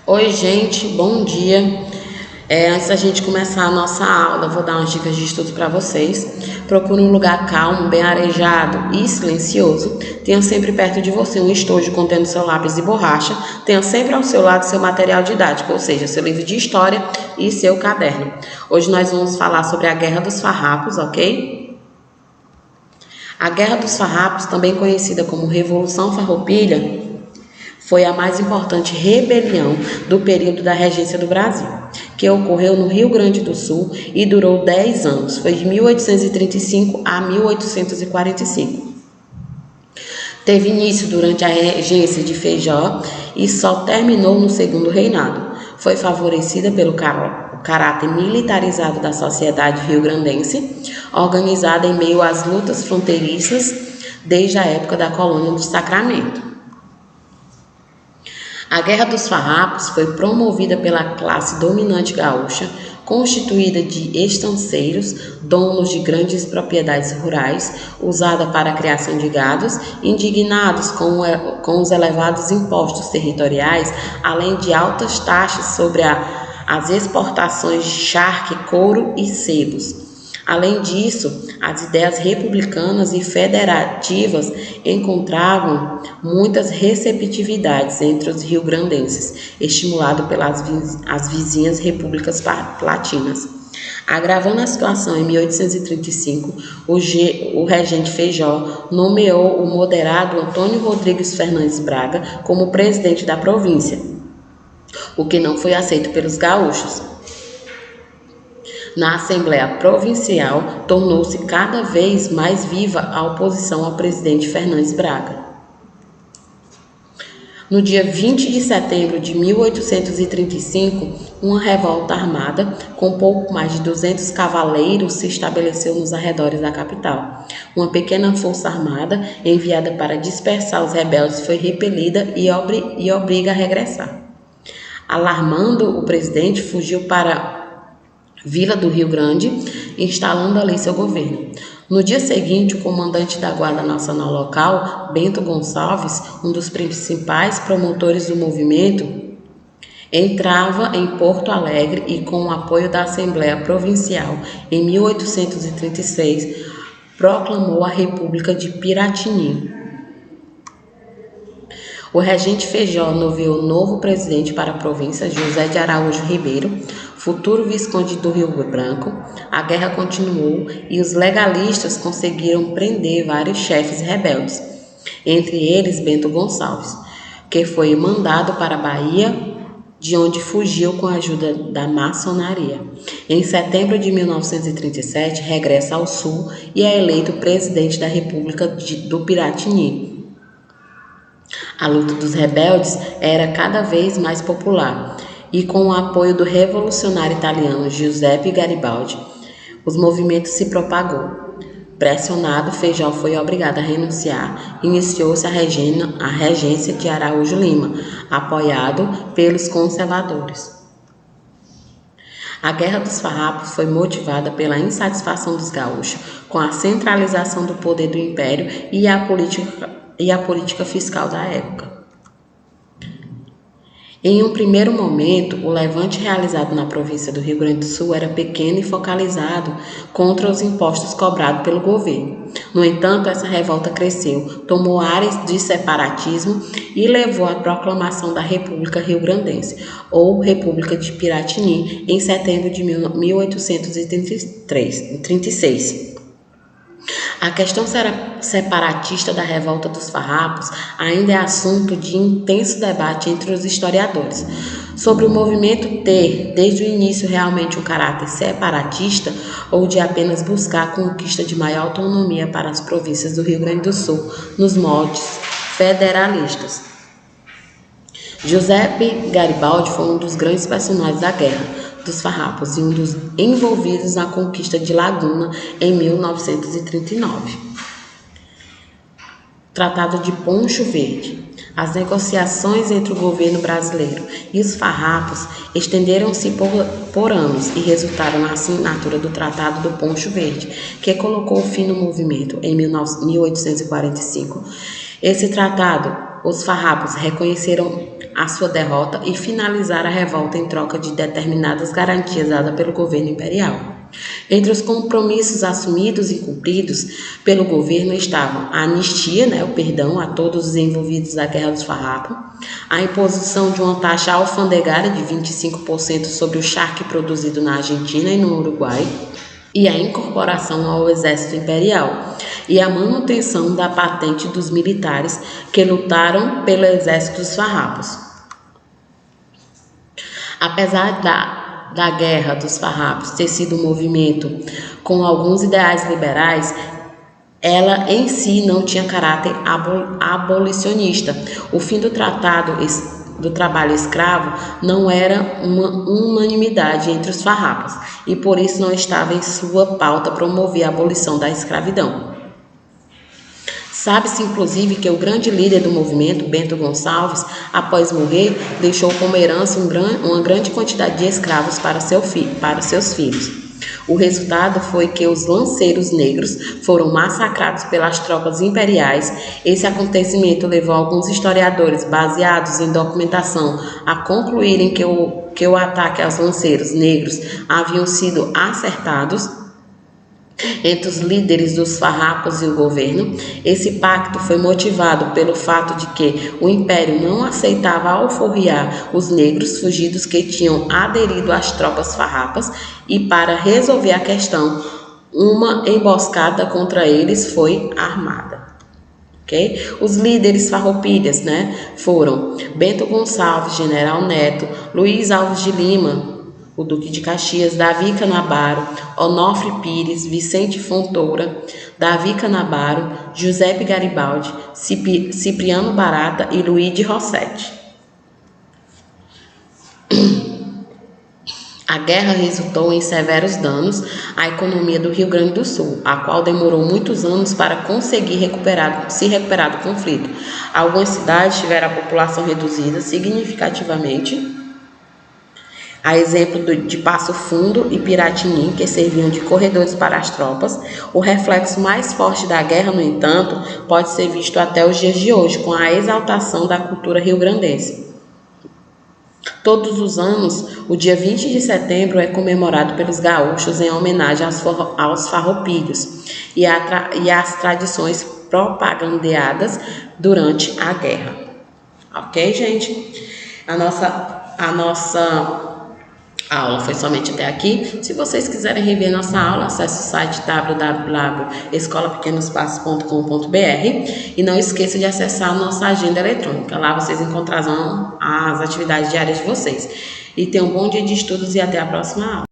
Oi, gente, bom dia. Antes da gente começar a nossa aula, eu vou dar umas dicas de estudo para vocês. Procure um lugar calmo, bem arejado e silencioso. Tenha sempre perto de você um estojo contendo seu lápis e borracha. Tenha sempre ao seu lado seu material didático, ou seja, seu livro de história e seu caderno. Hoje nós vamos falar sobre a Guerra dos Farrapos, ok? A Guerra dos Farrapos, também conhecida como Revolução Farroupilha, foi a mais importante rebelião do período da regência do Brasil, que ocorreu no Rio Grande do Sul e durou 10 anos, foi de 1835 a 1845. Teve início durante a regência de Feijó e só terminou no segundo reinado. Foi favorecida pelo caráter militarizado da sociedade rio-grandense, organizada em meio às lutas fronteiriças desde a época da colônia do Sacramento. A Guerra dos Farrapos foi promovida pela classe dominante gaúcha, constituída de estanceiros, donos de grandes propriedades rurais, usada para a criação de gados, indignados com os elevados impostos territoriais, além de altas taxas sobre as exportações de charque, couro e sebos. Além disso, as ideias republicanas e federativas encontravam muitas receptividades entre os rio-grandenses, estimulado pelas as vizinhas repúblicas latinas. Agravando a situação, em 1835, o regente Feijó nomeou o moderado Antônio Rodrigues Fernandes Braga como presidente da província, o que não foi aceito pelos gaúchos. Na Assembleia Provincial, tornou-se cada vez mais viva a oposição ao presidente Fernandes Braga. No dia 20 de setembro de 1835, uma revolta armada, com pouco mais de 200 cavaleiros, se estabeleceu nos arredores da capital. Uma pequena força armada, enviada para dispersar os rebeldes, foi repelida e obriga a regressar. Alarmando, o presidente fugiu para Vila do Rio Grande, instalando ali seu governo. No dia seguinte, o comandante da Guarda Nacional local, Bento Gonçalves, um dos principais promotores do movimento, entrava em Porto Alegre e, com o apoio da Assembleia Provincial, em 1836, proclamou a República de Piratini. O regente Feijó nomeou novo presidente para a província, José de Araújo Ribeiro, futuro visconde do Rio Branco. A guerra continuou e os legalistas conseguiram prender vários chefes rebeldes, entre eles Bento Gonçalves, que foi mandado para a Bahia, de onde fugiu com a ajuda da maçonaria. Em setembro de 1937, regressa ao Sul e é eleito presidente da República do Piratini. A luta dos rebeldes era cada vez mais popular e, com o apoio do revolucionário italiano Giuseppe Garibaldi, os movimentos se propagou. Pressionado, Feijó foi obrigado a renunciar. Iniciou-se a regência de Araújo Lima, apoiado pelos conservadores. A Guerra dos Farrapos foi motivada pela insatisfação dos gaúchos com a centralização do poder do império e a política fiscal da época. Em um primeiro momento, o levante realizado na província do Rio Grande do Sul era pequeno e focalizado contra os impostos cobrados pelo governo. No entanto, essa revolta cresceu, tomou áreas de separatismo e levou à proclamação da República Rio-Grandense, ou República de Piratini, em setembro de 1836. A questão separatista da revolta dos farrapos ainda é assunto de intenso debate entre os historiadores. Sobre o movimento ter, desde o início, realmente um caráter separatista ou de apenas buscar a conquista de maior autonomia para as províncias do Rio Grande do Sul, nos moldes federalistas. Giuseppe Garibaldi foi um dos grandes personagens da Guerra dos Farrapos e um dos envolvidos na conquista de Laguna em 1939. Tratado de Poncho Verde. As negociações entre o governo brasileiro e os farrapos estenderam-se por anos e resultaram na assinatura do Tratado do Poncho Verde, que colocou fim no movimento em 1845. Esse tratado os farrapos reconheceram a sua derrota e finalizaram a revolta em troca de determinadas garantias dadas pelo governo imperial. Entre os compromissos assumidos e cumpridos pelo governo estavam a anistia, o perdão a todos os envolvidos na Guerra dos Farrapos, a imposição de uma taxa alfandegária de 25% sobre o charque produzido na Argentina e no Uruguai, e a incorporação ao exército imperial, e a manutenção da patente dos militares que lutaram pelo exército dos farrapos. Apesar da Guerra dos Farrapos ter sido um movimento com alguns ideais liberais, ela em si não tinha caráter abolicionista. O fim do trabalho escravo não era uma unanimidade entre os farrapos e por isso não estava em sua pauta promover a abolição da escravidão. Sabe-se, inclusive, que o grande líder do movimento, Bento Gonçalves, após morrer, deixou como herança uma grande quantidade de escravos para seus filhos. O resultado foi que os lanceiros negros foram massacrados pelas tropas imperiais. Esse acontecimento levou alguns historiadores, baseados em documentação, a concluírem que o ataque aos lanceiros negros haviam sido acertados entre os líderes dos farrapos e o governo. Esse pacto foi motivado pelo fato de que o império não aceitava alforriar os negros fugidos que tinham aderido às tropas farrapas, e para resolver a questão, uma emboscada contra eles foi armada. Okay? Os líderes farroupilhas, foram Bento Gonçalves, General Neto, Luiz Alves de Lima, o Duque de Caxias, Davi Canabaro, Onofre Pires, Vicente Fontoura, Davi Canabaro, Giuseppe Garibaldi, Cipriano Barata e Luigi Rossetti. A guerra resultou em severos danos à economia do Rio Grande do Sul, a qual demorou muitos anos para conseguir se recuperar do conflito. Algumas cidades tiveram a população reduzida significativamente, a exemplo de Passo Fundo e Piratini, que serviam de corredores para as tropas. O reflexo mais forte da guerra, no entanto, pode ser visto até os dias de hoje, com a exaltação da cultura rio-grandense. Todos os anos, o dia 20 de setembro é comemorado pelos gaúchos em homenagem aos farroupilhos e às tradições propagandeadas durante a guerra. Ok, gente? A nossa aula foi somente até aqui. Se vocês quiserem rever nossa aula, acesse o site www.escolapequenospassos.com.br e não esqueça de acessar a nossa agenda eletrônica. Lá vocês encontrarão as atividades diárias de vocês. E tenham um bom dia de estudos e até a próxima aula.